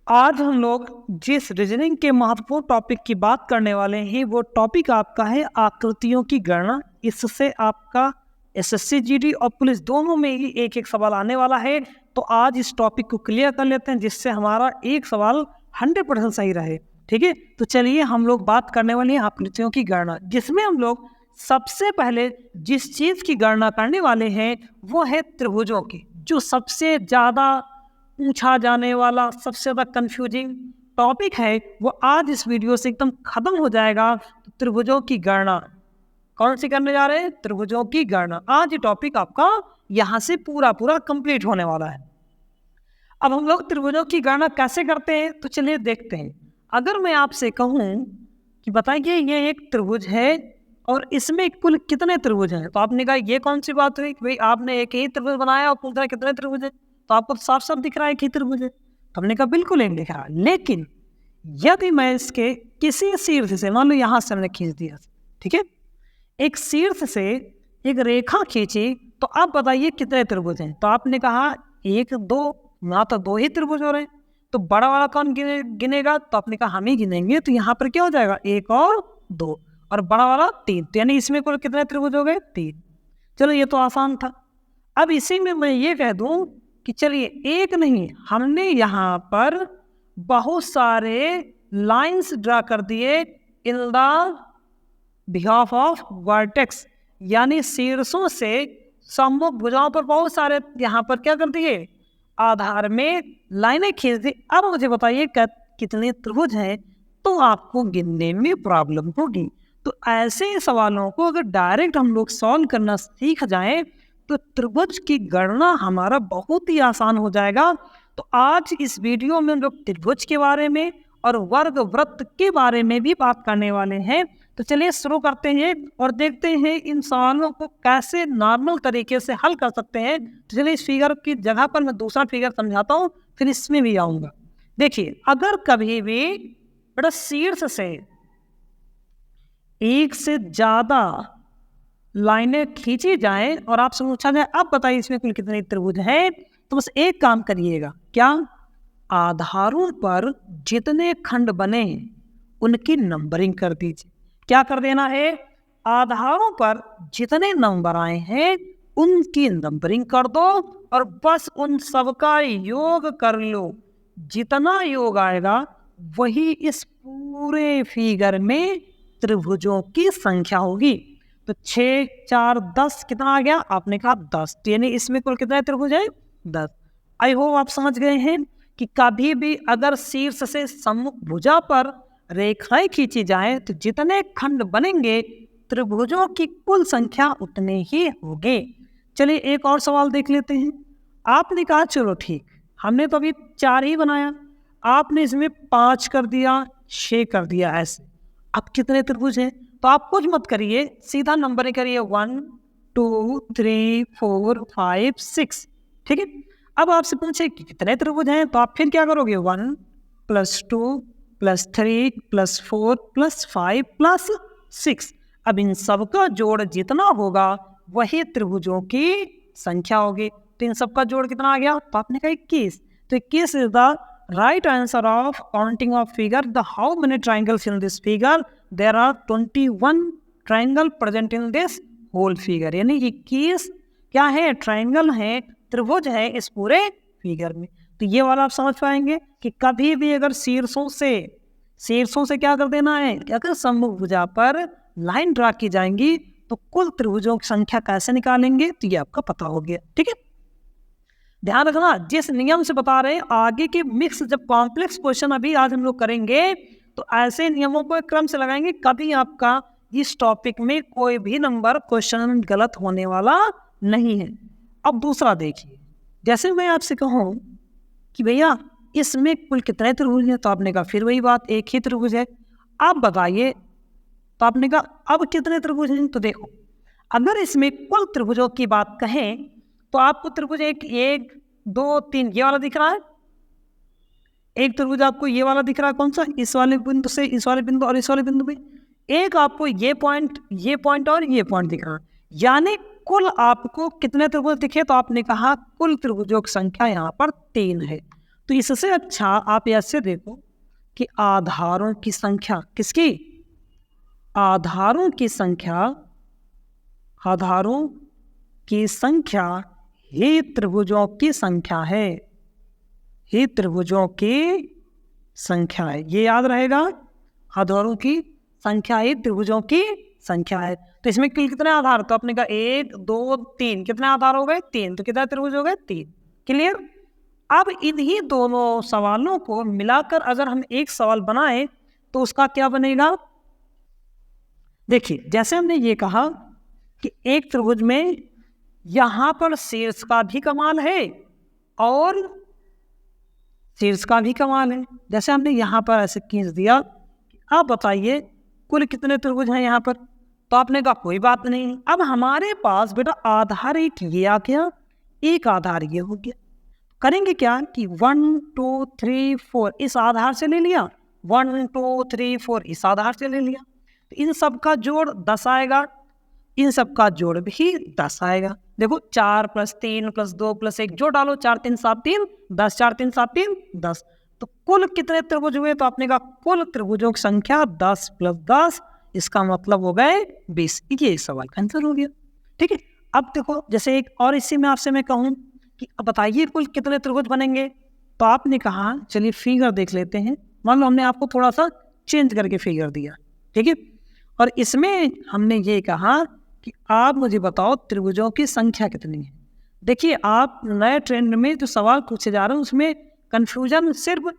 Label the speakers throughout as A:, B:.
A: आज हम लोग जिस रीजनिंग के महत्वपूर्ण टॉपिक की बात करने वाले हैं वो टॉपिक आपका है आकृतियों की गणना। इससे आपका एसएससी जीडी और पुलिस दोनों में ही एक एक सवाल आने वाला है। तो आज इस टॉपिक को क्लियर कर लेते हैं जिससे हमारा एक सवाल 100% सही रहे। ठीक है, तो चलिए हम लोग बात करने वाले हैं आकृतियों की गणना, जिसमें हम लोग सबसे पहले जिस चीज़ की गणना करने वाले हैं वो है त्रिभुजों की, जो सबसे ज़्यादा पूछा जाने वाला सबसे ज़्यादा कंफ्यूजिंग टॉपिक है। वो आज इस वीडियो से एकदम खत्म हो जाएगा। तो त्रिभुजों की गणना कौन सी करने जा रहे हैं? त्रिभुजों की गणना। आज ये टॉपिक आपका यहाँ से पूरा कंप्लीट होने वाला है। अब हम लोग त्रिभुजों की गणना कैसे करते हैं तो चलिए देखते हैं। अगर मैं आपसे कहूँ कि बताइए ये एक त्रिभुज है और इसमें कुल कितने त्रिभुज हैं, तो आपने कहा ये कौन सी बात हुई कि भाई आपने एक ही त्रिभुज बनाया और पूछ रहा है कितने त्रिभुज है, तो आपको साफ साफ दिख रहा है कि त्रिभुज है। तो हमने कहा बिल्कुल एक दिख रहा है, लेकिन यदि मैं इसके किसी शीर्ष से, मान लो यहाँ से हमने खींच दिया, ठीक है, एक शीर्ष से एक रेखा खींची, तो आप बताइए कितने त्रिभुज हैं। तो आपने कहा एक दो, ना तो दो ही त्रिभुज हो रहे हैं, तो बड़ा वाला कौन गिनेगा? तो आपने कहा हम ही गिनेंगे। तो यहाँ पर क्या हो जाएगा? एक और दो, और बड़ा वाला तीन, तो यानी इसमें कुल कितने त्रिभुज हो गए? तीन। चलो ये तो आसान था। अब इसी में मैं ये कह दूं कि चलिए एक नहीं, हमने यहाँ पर बहुत सारे लाइंस ड्रा कर दिए in the behalf of vertex, यानी शीर्षों से सम्मुख भुजाओं पर बहुत सारे यहाँ पर क्या कर दिए? आधार में लाइनें खींच दी। अब मुझे बताइए कितने त्रिभुज हैं, तो आपको गिनने में प्रॉब्लम होगी। तो ऐसे सवालों को अगर डायरेक्ट हम लोग सॉल्व करना सीख जाएं तो त्रिभुज की गणना हमारा बहुत ही आसान हो जाएगा। तो आज इस वीडियो में हम लोग त्रिभुज के बारे में और वर्ग वृत्त के बारे में भी बात करने वाले हैं। तो चलिए शुरू करते हैं और देखते हैं इन सवालों को कैसे नॉर्मल तरीके से हल कर सकते हैं। तो चलिए इस फिगर की जगह पर मैं दूसरा फिगर समझाता हूँ, फिर इसमें भी आऊँगा। देखिए, अगर कभी भी बड़ा शीर्ष से एक से ज़्यादा लाइनें खींची जाएं और आपसे पूछा जाए अब बताइए इसमें कुल कितने त्रिभुज हैं, तो बस एक काम करिएगा, क्या? आधारों पर जितने खंड बने उनकी नंबरिंग कर दीजिए। क्या कर देना है? आधारों पर जितने नंबर आए हैं उनकी नंबरिंग कर दो और बस उन सबका योग कर लो। जितना योग आएगा वही इस पूरे फिगर में त्रिभुजों की संख्या होगी। तो 6 4 10 कितना आ गया? आपने कहा 10, यानी इसमें कुल कितने त्रिभुज है? 10। आई होप आप समझ गए हैं कि कभी भी अगर शीर्ष से सम्मुख भुजा पर रेखाएं खींची जाए तो जितने खंड बनेंगे त्रिभुजों की कुल संख्या उतने ही होगी। चलिए एक और सवाल देख लेते हैं। आपने कहा चलो ठीक, हमने तो अभी 4 ही बनाया, आपने इसमें 5 कर दिया, 6 कर दिया, ऐसे अब कितने त्रिभुज हैं? तो आप कुछ मत करिए, सीधा नंबर करिए 1 2 3 4 5 6। ठीक है, अब आपसे पूछे कि कितने त्रिभुज हैं, तो आप फिर क्या करोगे? 1 + 2 + 3 + 4 + 5 + 6। अब इन सबका जोड़ जितना होगा वही त्रिभुजों की संख्या होगी। तो इन सबका जोड़ कितना आ गया? तो आपने कहा 21। तो 21 is the right answer of counting of figure. The how many triangles in this figure? There are 21 triangle present in this whole figure. यानी 21 क्या है? ट्रायंगल है, त्रिभुज है इस पूरे फिगर में। तो ये वाला आप समझ पाएंगे कि कभी भी अगर शीर्षों से क्या कर देना है, अगर सम्मुख भुजा पर लाइन ड्रा की जाएंगी तो कुल त्रिभुजों की संख्या कैसे निकालेंगे, तो ये आपका पता हो गया। ठीक है, ध्यान रखना जिस नियम से बता रहे हैं, आगे के मिक्स जब कॉम्प्लेक्स क्वेश्चन अभी आज हम लोग करेंगे तो ऐसे नियमों को एक क्रम से लगाएंगे, कभी आपका इस टॉपिक में कोई भी नंबर क्वेश्चन गलत होने वाला नहीं है। अब दूसरा देखिए, जैसे मैं आपसे कहूँ कि भैया इसमें कुल कितने त्रिभुज हैं, तो आपने कहा फिर वही बात, एक ही त्रिभुज है। आप बताइए, तो आपने कहा अब कितने त्रिभुज हैं? तो देखो, अगर इसमें कुल त्रिभुजों की बात कहें तो आपको त्रिभुज 1 2 3 ये वाला दिख रहा है, एक त्रिभुज आपको ये वाला दिख रहा है, कौन सा? इस वाले बिंदु से इस वाले बिंदु और इस वाले बिंदु में एक आपको ये पॉइंट और ये पॉइंट दिख रहा है, यानी कुल आपको कितने त्रिभुज दिखे? तो आपने कहा कुल त्रिभुजों की संख्या यहाँ पर 3 है। तो इससे अच्छा आप ऐसे देखो कि आधारों की संख्या, किसकी? आधारों की संख्या, आधारों की संख्या ही त्रिभुजों की संख्या है, ही त्रिभुजों की संख्या है। ये याद रहेगा, आधारों की संख्या ही त्रिभुजों की संख्या है। तो इसमें कितने आधार? तो आपने कहा 1 2 3, कितने आधार हो गए? 3। तो कितने त्रिभुज हो गए? 3। क्लियर? अब इन्हीं दोनों सवालों को मिलाकर अगर हम एक सवाल बनाए तो उसका क्या बनेगा? देखिए, जैसे हमने ये कहा कि एक त्रिभुज में यहां पर शीर्ष का भी कमाल है और शीर्ष का भी कमाल है। जैसे हमने यहाँ पर ऐसे खींच दिया, अब बताइए कुल कितने त्रिभुज हैं यहाँ पर? तो आपने कहा कोई बात नहीं, अब हमारे पास बेटा आधार एक ये आ गया, एक आधार ये हो गया। करेंगे क्या कि 1 2 3 4 इस आधार से ले लिया, 1 2 3 4 इस आधार से ले लिया, तो इन सब का जोड़ 10 आएगा, इन सब का जोड़ भी 10 आएगा। देखो 4 + 3 + 2 + 1 जोड़ डालो, 4 3 7 3 10, 4 3 7 3 10। तो कुल कितने त्रिभुज हुए? तो आपने कहा कुल त्रिभुजों की संख्या 10 + 10, इसका मतलब हो गए 20। ये इस सवाल का आंसर हो गया। ठीक है, अब देखो जैसे एक और इसी में आपसे मैं कहूँ कि अब बताइए कुल कितने त्रिभुज बनेंगे? तो आपने कहा चलिए फिगर देख लेते हैं। मान लो हमने आपको थोड़ा सा चेंज करके फिगर दिया, ठीक है, और इसमें हमने ये कहा कि आप मुझे बताओ त्रिभुजों की संख्या कितनी है। देखिए, आप नए ट्रेंड में जो सवाल पूछे जा रहे हैं उसमें कंफ्यूजन सिर्फ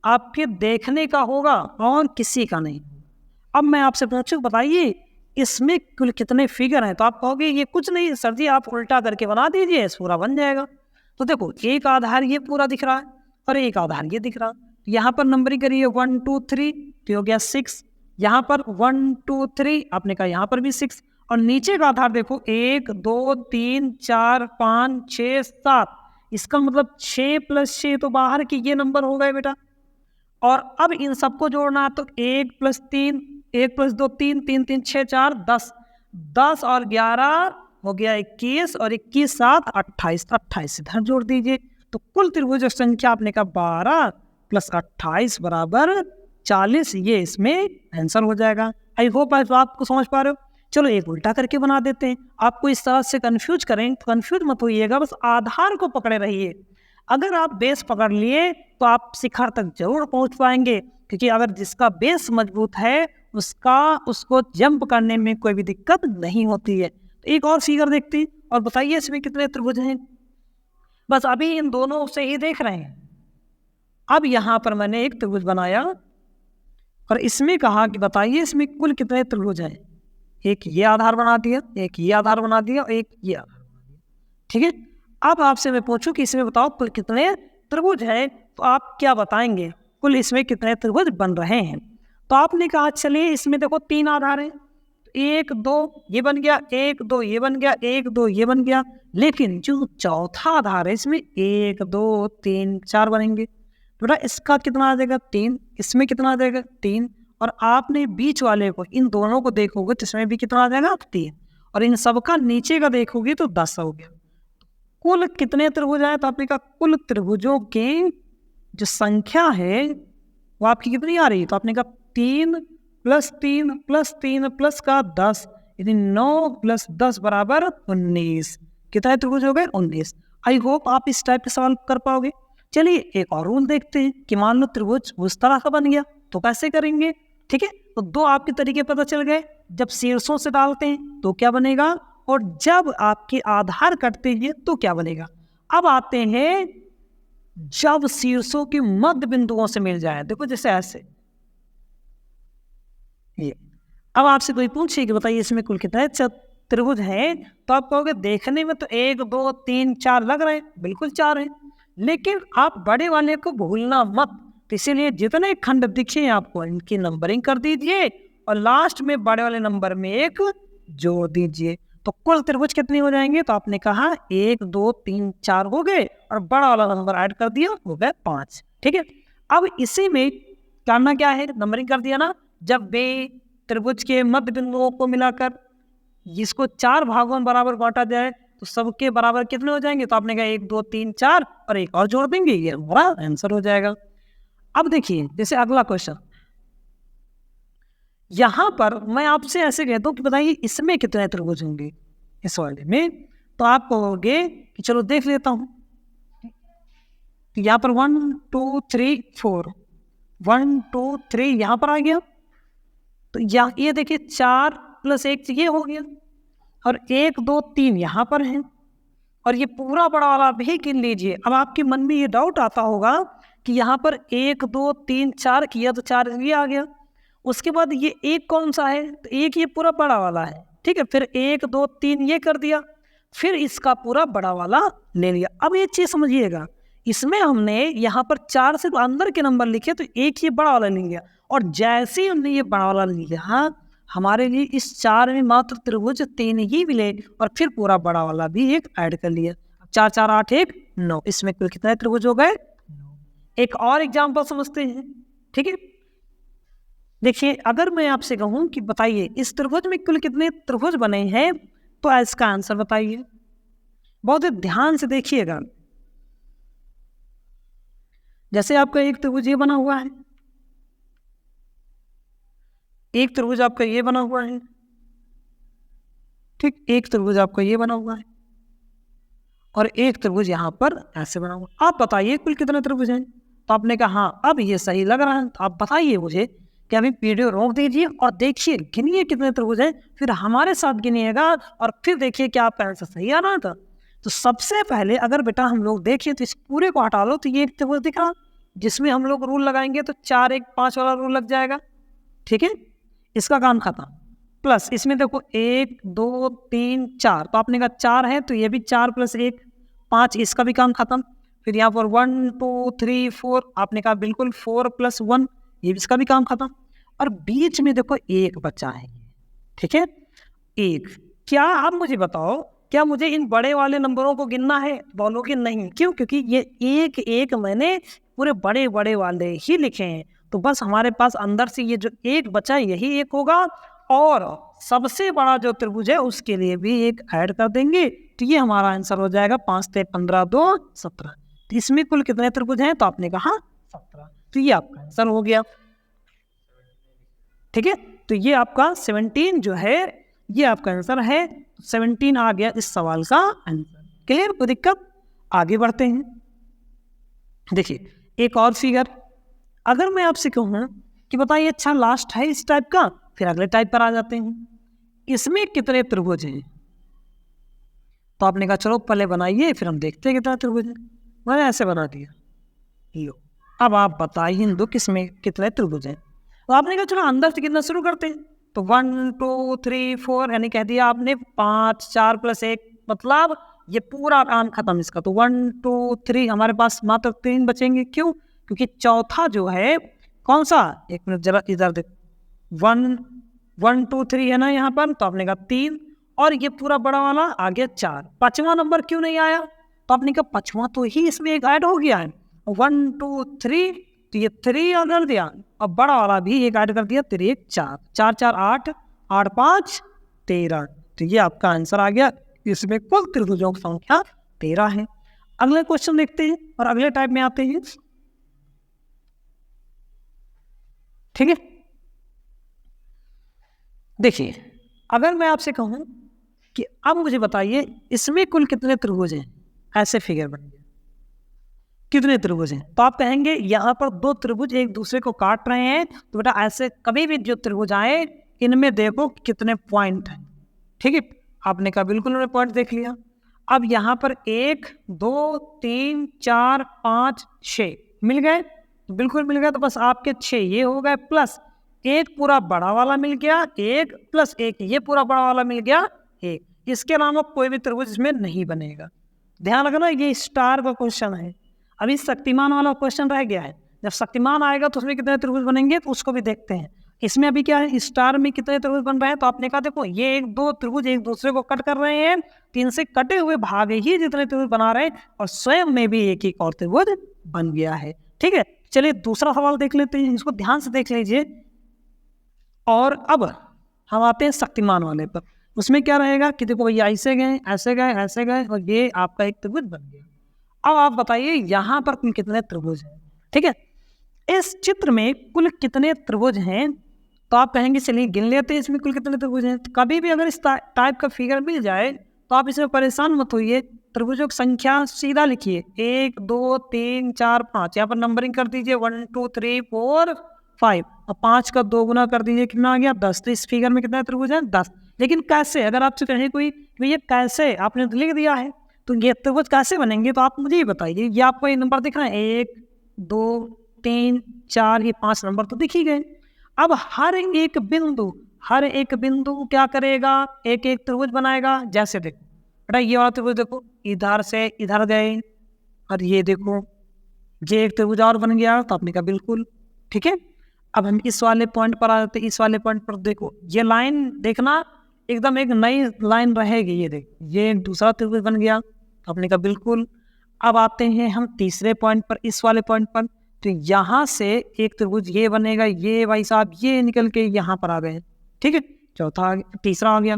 A: आपके देखने का होगा और किसी का नहीं। अब मैं आपसे पूछूं बताइए इसमें कुल कितने फिगर हैं? तो आप कहोगे ये कुछ नहीं सर जी, आप उल्टा करके बना दीजिए, पूरा बन जाएगा। तो देखो एक आधार ये पूरा दिख रहा है और एक आधार ये दिख रहा है। यहाँ पर नंबरिंग करिए 1 2 3, तो हो गया 6। यहाँ पर 1 2 3, आपने कहा यहाँ पर भी 6, और नीचे का आधार देखो 1 2 3 4 5 6 7, इसका मतलब 6 + 6 तो बाहर की ये नंबर हो गए बेटा। और अब इन सबको जोड़ना तो 1 + 3, 1 + 2 3, 3 3 6 4 10, 10 और 11 हो गया 21, और 21 7 28, 28 इधर जोड़ दीजिए। तो कुल त्रिभुज संख्या आपने कहा 12 + 28 = 40, ये इसमें आंसर हो जाएगा। आई होप आपको समझ पा रहे हो। चलो एक उल्टा करके बना देते हैं। आपको इस तरह से कंफ्यूज करें तो कंफ्यूज मत होइएगा, बस आधार को पकड़े रहिए। अगर आप बेस पकड़ लिए तो आप शिखर तक जरूर पहुंच पाएंगे, क्योंकि अगर जिसका बेस मजबूत है उसको जंप करने में कोई भी दिक्कत नहीं होती है। तो एक और फिगर देखते हैं और बताइए इसमें कितने त्रिभुज हैं। बस अभी इन दोनों से ही देख रहे हैं। अब यहाँ पर मैंने एक त्रिभुज बनाया और इसमें कहा कि बताइए इसमें कुल कितने त्रिभुज हैं। एक ये आधार बना दिया, एक ये आधार बना दिया और एक ये आधार बना दिया। ठीक है, अब आपसे मैं पूछूं कि इसमें बताओ कुल कितने त्रिभुज हैं, तो आप क्या बताएंगे कुल इसमें कितने त्रिभुज बन रहे हैं। तो आपने कहा चलिए इसमें देखो 3 आधार हैं, 1 2 ये बन गया, 1 2 ये बन गया, 1 2 ये बन गया। लेकिन जो चौथा आधार है इसमें 1 2 3 4 बनेंगे। तो बेटा इसका कितना आ जाएगा? 3। इसमें कितना आ जाएगा? 3। और आपने बीच वाले को, इन दोनों को देखोगे तो इसमें भी कितना आ जाएगा? 3। और इन सबका नीचे का देखोगे तो 10 हो गया। कुल कितने त्रिभुज आए? तो आपने कहा कुल त्रिभुजों की जो संख्या है वो आपकी कितनी आ रही है? तो आपने कहा 3 + 3 + 3 + का 10, यानी 9 + 10 = 19। कितने त्रिभुज हो गए? 19। आई होप आप इस टाइप के सवाल कर पाओगे। चलिए एक और रूल देखते हैं कि मान लो त्रिभुज उस तरह का बन गया तो कैसे करेंगे। ठीक है, तो 2 आपके तरीके पता चल गए। जब शीर्षों से डालते हैं तो क्या बनेगा, और जब आपके आधार कटते हैं तो क्या बनेगा। अब आते हैं जब शीर्षों के मध्य बिंदुओं से मिल जाए। देखो जैसे ऐसे ये। अब आपसे कोई पूछे कि बताइए इसमें कुल कितने त्रिभुज हैं, तो आप कहोगे देखने में तो 1 2 3 4 लग रहे हैं, बिल्कुल 4 हैं, लेकिन आप बड़े वाले को भूलना मत। तो इसीलिए जितने खंड दिखे आपको इनकी नंबरिंग कर दीजिए और लास्ट में बड़े वाले नंबर में 1 जोड़ दीजिए। तो कुल त्रिभुज कितने हो जाएंगे? तो आपने कहा 1 2 3 4 हो गए और बड़ा वाला नंबर ऐड कर दिया, हो गए 5। ठीक है, अब इसी में करना क्या है, नंबरिंग कर दिया ना। जब वे त्रिभुज के मध्य बिंदुओं को मिलाकर जिसको 4 भागों में बराबर बांटा जाए तो सबके बराबर कितने हो जाएंगे, तो आपने कहा 1 2 3 4 और एक और जोड़ देंगे, ये हमारा आंसर हो जाएगा। अब देखिए जैसे अगला क्वेश्चन, यहां पर मैं आपसे ऐसे कहता हूं कि बताइए इसमें कितने त्रिभुज होंगे इस वाले में, तो आप कहोगे कि चलो देख लेता हूं। तो यहाँ पर 1 2 3 4 1 2 3 यहाँ पर आ गया, तो ये देखिए 4 + 1 ये हो गया, और 1 2 3 यहाँ पर है, और ये पूरा बड़ा वाला भी गिन लीजिए। अब आपके मन में ये डाउट आता होगा कि यहाँ पर 1 2 3 4 किया तो 4 ये आ गया, उसके बाद ये एक कौन सा है, तो एक ये पूरा बड़ा वाला है, ठीक है, फिर 1 2 3 ये कर दिया, फिर इसका पूरा बड़ा वाला ले लिया। अब ये चीज समझिएगा, इसमें हमने यहाँ पर 4 से तो अंदर के नंबर लिखे, तो एक ये बड़ा वाला ले लिया, और जैसे ही हमने ये बड़ा वाला लिया, हमारे लिए इस 4 में मात्र त्रिभुज 3 ही मिले, और फिर पूरा बड़ा वाला भी एक ऐड कर लिया। 4 4 8 1 9, इसमें कुल कितने त्रिभुज हो गए? एक और एग्जाम्पल समझते हैं, ठीक है। देखिए अगर मैं आपसे कहूं कि बताइए इस त्रिभुज में कुल कितने त्रिभुज बने हैं, तो इसका आंसर बताइए। बहुत ध्यान से देखिएगा, जैसे आपका एक त्रिभुज ये बना हुआ है, एक त्रिभुज आपका ये बना हुआ है, ठीक, एक त्रिभुज आपका ये बना हुआ है, और एक त्रिभुज यहाँ पर ऐसे बना हुआ। आप बताइए कुल कितने त्रिभुज हैं? तो आपने कहा हाँ अब ये सही लग रहा है, तो आप बताइए मुझे कि अभी वीडियो रोक दीजिए और देखिए, गिनिए कितने त्रिभुज हैं, फिर हमारे साथ गिनिएगा, और फिर देखिए कि आपका आंसर सही आ रहा था। तो सबसे पहले अगर बेटा हम लोग देखिए तो इस पूरे को हटा लो, तो ये एक त्रिभुज दिख रहा, जिसमें हम लोग रूल लगाएंगे तो 4 1 5 वाला रूल लग जाएगा, ठीक है, इसका काम खत्म। प्लस इसमें देखो 1 2 3 4, तो आपने कहा 4 है तो ये भी 4 + 1 5, इसका भी काम खत्म। फिर यहाँ पर 1 2 3 4, आपने कहा बिल्कुल 4 + 1, ये भी इसका भी काम खत्म। और बीच में देखो एक बचा है, ठीक है, एक। क्या आप मुझे बताओ, क्या मुझे इन बड़े वाले नंबरों को गिनना है? बोलोगे नहीं, क्यों? क्योंकि ये एक एक मैंने पूरे बड़े बड़े वाले ही लिखे हैं, तो बस हमारे पास अंदर से ये जो एक बचा है यही एक होगा, और सबसे बड़ा जो त्रिभुज है उसके लिए भी एक ऐड कर देंगे, तो ये हमारा आंसर हो जाएगा 5 3 15 2 17। तो इसमें कुल कितने त्रिभुज हैं? तो आपने कहा 17, तो ये आपका आंसर हो गया, ठीक है। तो ये आपका 17 जो है ये आपका आंसर है, 17 आ गया इस सवाल का आंसर। क्लियर? कोई दिक्कत? आगे बढ़ते हैं। देखिए एक और फिगर, अगर मैं आपसे कहूँ कि बताइए अच्छा लास्ट है इस टाइप का, फिर अगले टाइप पर आ जाते हैं, इसमें कितने त्रिभुज हैं? तो आपने कहा चलो पहले बनाइए फिर हम देखते हैं कितना त्रिभुज है। मैंने ऐसे बना दिया, लो अब आप बताइए इन दो किसमें कितने त्रिभुज हैं। तो आपने कहा चलो अंदर से कितना शुरू करते हैं, तो 1 2 3 4, यानी कह दिया आपने 5 4 + 1, मतलब ये पूरा काम खत्म इसका। तो 1 2 3 हमारे पास मात्र 3 बचेंगे, क्यों? क्योंकि चौथा जो है कौन सा, एक मिनट जरा इधर देख, 1 1 2 3 है ना यहाँ पर, तो आपने कहा 3, और ये पूरा बड़ा वाला आ गया 4। पांचवा नंबर क्यों नहीं आया? तो आपने कहा पांचवा तो ही इसमें एक ऐड हो गया है, 1 2 3, तो ये 3 और कर दिया, अब बड़ा वाला भी एक ऐड कर दिया, 3 1 4 4 4 8 8 5 13, तो ये आपका आंसर आ गया। इसमें कुल त्रिभुजों की संख्या 13 है। अगले क्वेश्चन देखते हैं और अगले टाइप में आते हैं, ठीक है। देखिए अगर मैं आपसे कहूं कि अब मुझे बताइए इसमें कुल कितने त्रिभुज हैं, ऐसे फिगर बन गया, कितने त्रिभुज हैं? तो आप कहेंगे यहाँ पर 2 त्रिभुज एक दूसरे को काट रहे हैं, तो बेटा ऐसे कभी भी जो त्रिभुज आए इनमें देखो कितने पॉइंट हैं, ठीक है। आपने कहा बिल्कुल मैंने पॉइंट देख लिया। अब यहाँ पर 1 2 3 4 5 6 मिल गए, तो बिल्कुल मिल गए, तो बस आपके 6 ये हो गए, प्लस एक पूरा बड़ा वाला मिल गया 1, प्लस एक ये पूरा बड़ा वाला मिल गया 1। इसके अलावा कोई भी त्रिभुज इसमें नहीं बनेगा। ध्यान रखना ये स्टार का क्वेश्चन है, अभी शक्तिमान वाला क्वेश्चन रह गया है। जब शक्तिमान आएगा तो उसमें कितने त्रिभुज बनेंगे तो उसको भी देखते हैं। इसमें अभी क्या है, स्टार में कितने त्रिभुज बन रहे हैं, तो आपने कहा देखो ये 1 2 त्रिभुज एक दूसरे को कट कर रहे हैं, 3 से कटे हुए भाग ही जितने त्रिभुज बना रहे हैं, और स्वयं में भी एक और त्रिभुज बन गया है, ठीक है। चलिए दूसरा सवाल देख लेते हैं, इसको ध्यान से देख लीजिए। और अब हम आते हैं शक्तिमान वाले पर। उसमें क्या रहेगा कि देखो भैया ऐसे गए ऐसे गए ऐसे गए और ये आपका एक त्रिभुज बन गया। अब आप बताइए यहाँ पर कुल कितने त्रिभुज हैं। ठीक है, इस चित्र में कुल कितने त्रिभुज हैं, तो आप कहेंगे चलिए गिन लेते हैं इसमें कुल कितने त्रिभुज हैं। तो कभी भी अगर इस टाइप का फिगर मिल जाए तो आप इसमें परेशान मत होइए, त्रिभुजों की संख्या सीधा लिखिए 1 2 3 4 5, यहाँ पर नंबरिंग कर दीजिए 1 2 3 4 5 और 5 का 2 गुना कर दीजिए, कितना आ गया 10। तो इस फिगर में कितना त्रिभुज है 10। लेकिन कैसे, अगर आपसे कहे कोई भैया कैसे, आपने तो लिख दिया है तो ये त्रिभुज कैसे बनेंगे, तो आप मुझे ये बताइए। ये आपको ये नंबर दिख रहा है 1 2 3 4, ये 5 नंबर तो दिख ही गए। अब हर एक बिंदु क्या करेगा, एक एक त्रिभुज बनाएगा। जैसे देखो बेटा ये वाला त्रिभुज देखो, इधर से इधर गए और ये देखो ये एक त्रिभुज और बन गया। तो आपने कहा बिल्कुल ठीक है। अब हम इस वाले पॉइंट पर आ जाते हैं। इस वाले पॉइंट पर देखो ये लाइन देखना एकदम एक नई लाइन रहेगी। ये देख ये एक दूसरा त्रिभुज बन गया। तो आपने कहा बिल्कुल। अब आते हैं हम तीसरे पॉइंट पर, इस वाले पॉइंट पर। तो यहाँ से एक त्रिभुज ये बनेगा, ये भाई साहब ये निकल के यहाँ पर आ गए। ठीक है, चौथा तीसरा आ गया।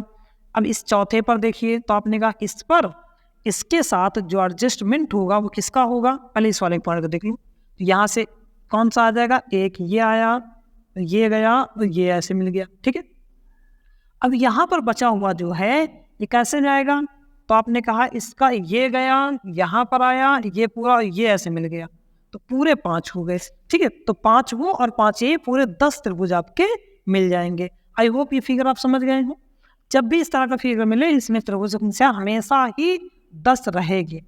A: अब इस चौथे पर देखिए, तो आपने कहा इस पर इसके साथ जो एडजस्टमेंट होगा वो किसका होगा, पहले इस वाले पॉइंट को देख लो। तो यहाँ से कौन सा आ जाएगा, एक ये आया, ये गया और ये ऐसे मिल गया। ठीक है, अब यहाँ पर बचा हुआ जो है ये कैसे जाएगा, तो आपने कहा इसका ये गया, यहाँ पर आया, ये पूरा ये ऐसे मिल गया। तो पूरे 5 हो गए। ठीक है, तो 5 वो और 5 ये, पूरे 10 त्रिभुज आपके मिल जाएंगे। आई होप ये फिगर आप समझ गए हो। जब भी इस तरह का फिगर मिले इसमें त्रिभुज की संख्या हमेशा ही 10 रहेगी।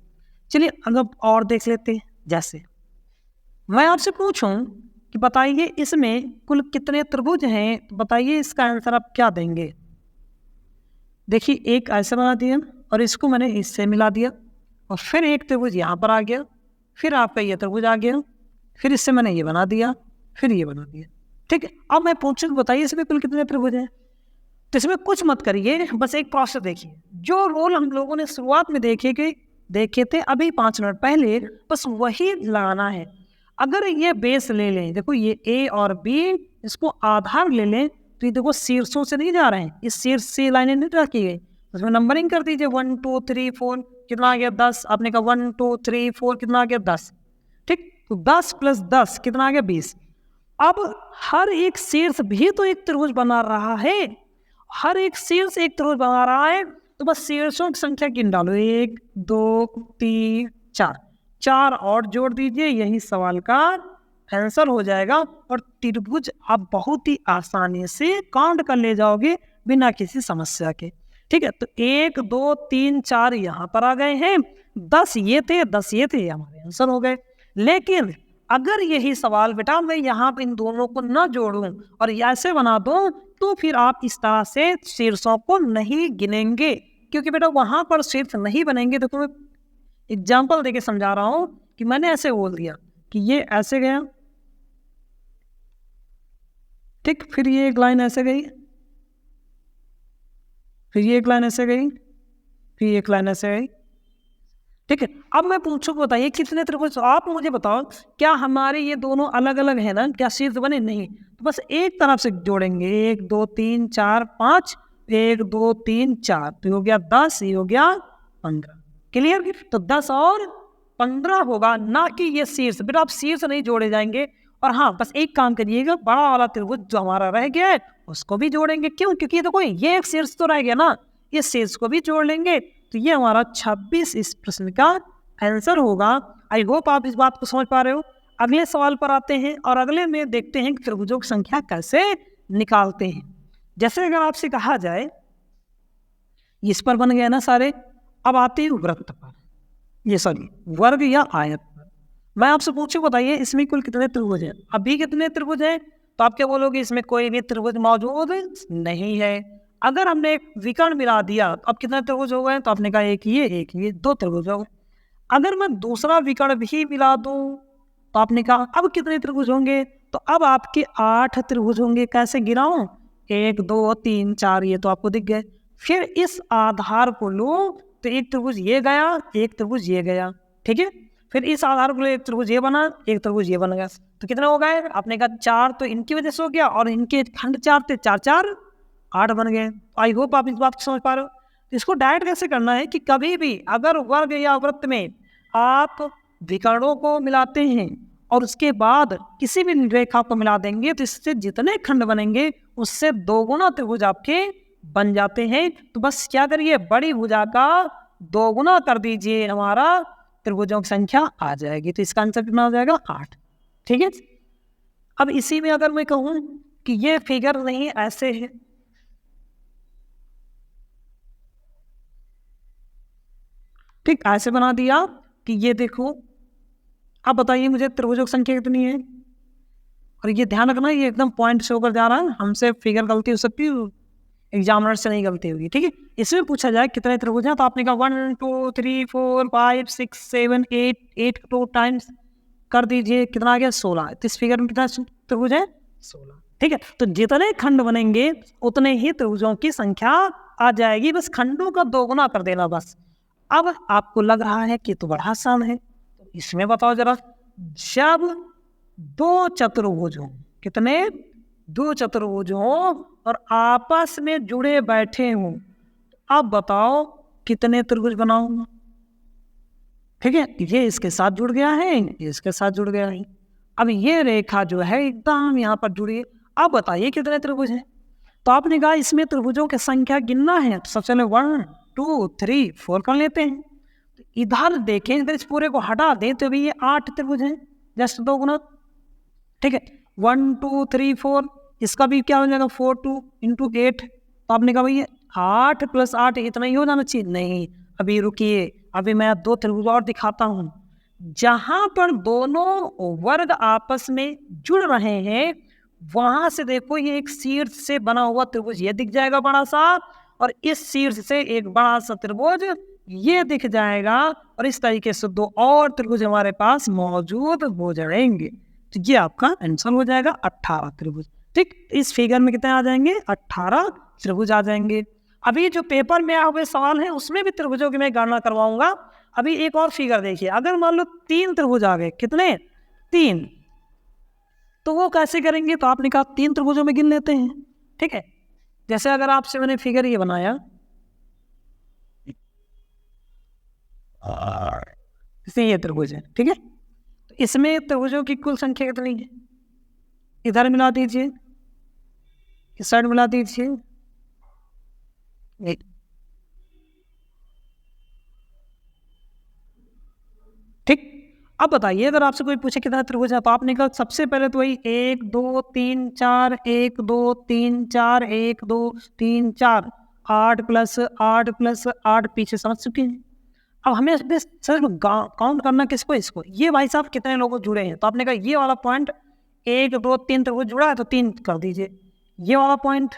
A: चलिए अब और देख लेते हैं। जैसे मैं आपसे पूछूं कि बताइए इसमें कुल कितने त्रिभुज हैं, तो बताइए इसका आंसर आप क्या देंगे। देखिए एक ऐसा बना दिया और इसको मैंने इससे मिला दिया और फिर एक त्रिभुज यहाँ पर आ गया, फिर आपका ये त्रिभुज आ गया, फिर इससे मैंने ये बना दिया, फिर ये बना दिया। ठीक है, अब मैं पूछूं बताइए इसमें कुल कितने त्रिभुज हैं। तो इसमें कुछ मत करिए, बस एक प्रोसेस देखिए। जो रोल हम लोगों ने शुरुआत में देखे थे अभी 5 मिनट पहले, बस वही लगाना है। अगर ये बेस ले लें, देखो ये ए और बी, इसको आधार ले लें, तो ये देखो शीर्षों से नहीं जा रहे हैं, इस शीर्ष से लाइनें नहीं रखी गई। उसमें नंबरिंग कर दीजिए 1 2 3 4, कितना आ गया 10। आपने कहा 1 2 3 4 कितना आ गया 10। ठीक, तो 10 + 10 कितना आ गया 20। अब हर एक शीर्ष भी तो एक त्रिभुज बना रहा है, हर एक शीर्ष एक त्रिभुज बना रहा है। तो बस शीर्षों की संख्या गिन डालो, 1 2 3 4, 4 और जोड़ दीजिए, यही सवाल का आंसर हो जाएगा। और त्रिभुज आप बहुत ही आसानी से काउंट कर ले जाओगे बिना किसी समस्या के। ठीक है, तो 1 2 3 4 यहाँ पर आ गए हैं, 10 ये थे, 10 ये थे, हमारे आंसर हो गए। लेकिन अगर यही सवाल बेटा मैं यहाँ पर इन दोनों को न जोड़ूं और ऐसे बना दूं, तो फिर आप इस तरह से शीर्षों को नहीं गिनेंगे, क्योंकि बेटा वहां पर शीर्ष नहीं बनेंगे। देखो मैं एग्जाम्पल देके समझा रहा हूं कि मैंने ऐसे बोल दिया कि ये ऐसे गया, ठीक, फिर ये एक लाइन ऐसे गई, फिर ये एक लाइन ऐसे गई, फिर एक लाइन ऐसे गई। ठीक है, अब मैं पूछूं बताइए कितने त्रिभुज, आप मुझे बताओ क्या हमारे ये दोनों अलग अलग है ना, क्या शीर्ष बने, नहीं। तो बस एक तरफ से जोड़ेंगे, 1 2 3 4 5, 1 2 3 4, तो हो गया 10, ये हो गया 15। क्लियर, तो 10 और 15 होगा, ना कि ये शीर्ष। बेटा आप शीर्ष नहीं जोड़े जाएंगे। और हाँ बस एक काम करिएगा, बड़ा वाला त्रिभुज जो हमारा रह गया है उसको भी जोड़ेंगे। क्यों, क्योंकि देखो ये एक शीर्ष तो रह गया ना, ये शीर्ष को भी जोड़ लेंगे। तो ये हमारा 26 इस प्रश्न का आंसर होगा। आई होप आप इस बात को समझ पा रहे हो। अगले सवाल पर आते हैं और अगले में देखते हैं कि त्रिभुजों की संख्या कैसे निकालते हैं। जैसे अगर आपसे कहा जाए इस पर बन गया ना सारे, अब आते हैं वृत्त पर, ये सॉरी वर्ग या आयत पर। मैं आपसे पूछूं बताइए इसमें कुल कितने त्रिभुज हैं। अभी कितने त्रिभुज हैं, तो आप क्या बोलोगे, इसमें कोई भी त्रिभुज मौजूद नहीं है। अगर हमने एक विकर्ण मिला दिया तो अब कितने त्रिभुज हो गए, तो आपने कहा एक ये 2 त्रिभुज हो गए। अगर मैं दूसरा विकर्ण भी मिला दूं तो आपने कहा अब कितने त्रिभुज होंगे, तो अब आपके 8 त्रिभुज होंगे। कैसे गिनाऊं, 1 2 3 4, ये तो आपको दिख गए। फिर इस आधार को लो, तो एक त्रिभुज ये गया, एक त्रिभुज ये गया, ठीक है। फिर इस आधार को एक त्रिभुज ये बना, एक त्रिभुज ये बन गया। तो कितना हो गए, आपने कहा 4, तो इनकी वजह से हो गया, और इनके खंड 4 थे, 4 4 8 बन गए। आई होप आप इस बात को समझ पा रहे हो। तो इसको डायरेक्ट कैसे करना है कि कभी भी अगर वर्ग या वृत्त में आप विकर्णों को मिलाते हैं और उसके बाद किसी भी रेखा को मिला देंगे तो इससे जितने खंड बनेंगे उससे 2 गुना त्रिभुज आपके बन जाते हैं। तो बस क्या करिए, बड़ी भुजा का 2 गुना कर दीजिए, हमारा त्रिभुजों की संख्या आ जाएगी। तो इसका आंसर कितना हो जाएगा, 8। ठीक है। अब इसी में अगर मैं कहूं कि ये फिगर नहीं ऐसे है, ठीक, ऐसे बना दिया कि ये देखो, अब बताइए मुझे त्रिभुजों की संख्या कितनी है। और ये ध्यान रखना, ये एकदम पॉइंट से होकर जा रहा है, हमसे फिगर गलती हो सकती है, एग्जामिनर से नहीं गलती होगी। ठीक है। इसमें पूछा जाए कितने त्रिभुज हैं, तो आपने कहा 1 2 3 4 5 6 7 8 2 टाइम्स कर दीजिए, कितना आ गया, 16। तो इस फिगर में कितना त्रिभुज है, 16। ठीक है। तो जितने खंड बनेंगे उतने ही त्रिभुजों की संख्या आ जाएगी, बस खंडों का 2 गुना कर देना बस। अब आपको लग रहा है कि तो बड़ा आसान है, तो इसमें बताओ जरा, जब 2 चतुर्भुज हों, कितने, 2 चतुर्भुज हों और आपस में जुड़े बैठे हों, अब बताओ कितने त्रिभुज बनाऊंगा। ठीक है, ये इसके साथ जुड़ गया है, ये इसके साथ जुड़ गया है। अब ये रेखा जो है एकदम यहाँ पर जुड़ी है। अब बताइए कितने त्रिभुज हैं। तो आपने कहा इसमें त्रिभुजों की संख्या गिनना है, तो सबसे पहले 1 2 3 4 कर लेते हैं। तो इधर देखें, इधर इस पूरे को हटा दें तो भी ये 8 त्रिभुज हैं, जस्ट 2 गुना। ठीक है, 1 2 3 4, इसका भी क्या हो जाएगा, 4 2 × 8। तो आपने कहा भैया 8 + 8 इतना ही हो जाना चाहिए, नहीं, अभी रुकिए, अभी मैं 2 त्रिभुज और दिखाता हूँ। जहां पर दोनों वर्ग आपस में जुड़ रहे हैं वहां से देखो, ये एक शीर्ष से बना हुआ त्रिभुज ये दिख जाएगा बड़ा सा, और इस शीर्ष से एक बड़ा सा त्रिभुज ये दिख जाएगा, और इस तरीके से 2 और त्रिभुज हमारे पास मौजूद हो जाएंगे। तो ये आपका आंसर हो जाएगा 18 त्रिभुज। ठीक, इस फिगर में कितने आ जाएंगे, 18 त्रिभुज आ जाएंगे। अभी जो पेपर में आए हुए सवाल हैं उसमें भी त्रिभुजों की मैं गणना करवाऊंगा। अभी एक और फिगर देखिए, अगर मान लो 3 त्रिभुज आ गए, कितने, 3, तो वो कैसे करेंगे। तो आपने कहा 3 त्रिभुजों में गिन लेते हैं। ठीक है, जैसे अगर आपसे मैंने फिगर ये बनाया, इसमें ये त्रिभुज है, ठीक है, तो इसमें त्रिभुजों की कुल संख्या कितनी है, इधर मिला दीजिए, इस साइड मिला दीजिए, ठीक। अब बताइए अगर आपसे कोई पूछे कितना त्रिभुज है, तो आपने कहा सबसे पहले तो वही 1 2 3 4 1 2 3 4 1 2 3 4 8 + 8 + 8 पीछे समझ चुके हैं। अब हमें सर काउंट करना किसको, इसको, ये भाई साहब कितने लोग जुड़े हैं। तो आपने कहा ये वाला पॉइंट 1 2 3 त्रिभुज जुड़ा है तो 3 कर दीजिए। ये वाला पॉइंट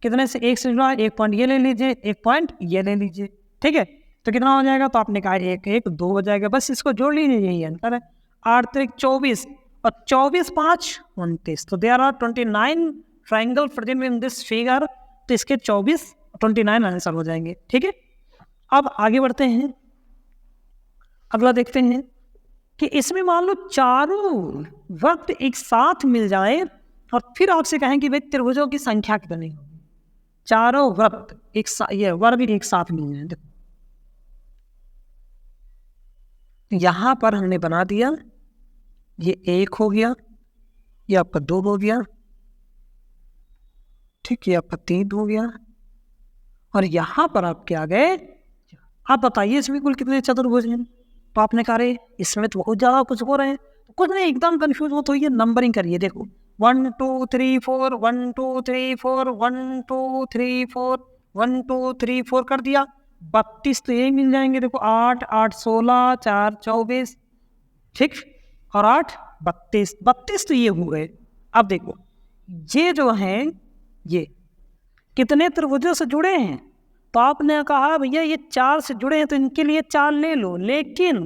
A: कितने से, 1 से जुड़ा है, 1 पॉइंट ये ले लीजिए, 1 पॉइंट ये ले लीजिए। ठीक है, तो कितना हो जाएगा, तो आपने कहा 1 1 2 हो जाएगा, बस इसको जोड़ लीजिए, यही आंसर है। 8 3 24 और 24 5 29, तो there are 29 triangle present in this figure. तो इसके 24 29 आंसर हो जाएंगे। ठीक है, अब आगे बढ़ते हैं, अगला देखते हैं कि इसमें मान लो चारों वक्त एक साथ मिल जाए और फिर आपसे कहें कि भाई त्रिभुजों की संख्या कितनी होगी। चारों वृत्त एक ये वर्ग एक साथ मिल जाए, देखो यहां पर हमने बना दिया, ये 1 हो गया, ये आपका 2 हो गया, ठीक, ये आपका 3 हो गया, और यहां पर आप क्या गए। आप बताइए इसमें कुल कितने चतुर्भुज हैं। तो आपने कहा रे इसमें तो बहुत ज्यादा कुछ हो रहे हैं, तो कुछ नहीं, एकदम कंफ्यूज हो तो ये नंबरिंग करिए। देखो 1 2 3 4 1 2 3 4 1 2 3 4 1 2 3 4 कर दिया, 32 तो यही मिल जाएंगे। देखो 8 8 16 4 24, ठीक, और 8 32 32 तो ये हो गए। अब देखो ये जो हैं ये कितने त्रिभुजों से जुड़े हैं। तो आपने कहा भैया ये 4 से जुड़े हैं तो इनके लिए 4 ले लो, लेकिन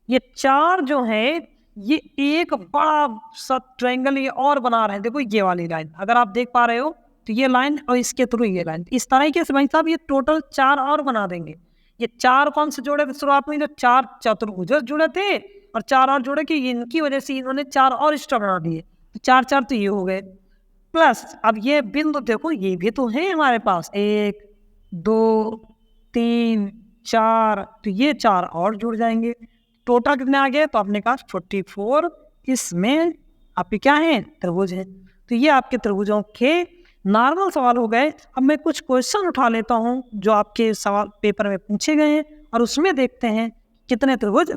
A: ये 4 जो है ये एक बड़ा सा ट्रायंगल ये और बना रहे हैं। देखो ये वाली लाइन अगर आप देख पा रहे हो तो ये लाइन और इसके थ्रू ये लाइन, इस तरीके से भाई साहब ये टोटल 4 और बना देंगे। ये 4 कौन से जोड़े थे शुरुआत में, जो 4 चतुर्भुज जुड़े थे और 4 और जोड़े कि इनकी वजह से इन्होंने 4 और एक्स्ट्रा बना दिए, तो 4 4 तो ये हो गए, प्लस अब ये बिंदु देखो, ये भी तो है हमारे पास, 1 2 3 4, तो ये 4 और जुड़ जाएंगे, टोटल कितने आ गए? तो आपने कहा 44, इसमें आपके क्या है? त्रिभुज है। तो ये आपके त्रिभुजों के नॉर्मल सवाल हो गए। अब मैं कुछ क्वेश्चन उठा लेता हूँ जो आपके सवाल पेपर में पूछे गए हैं और उसमें देखते हैं कितने त्रिभुज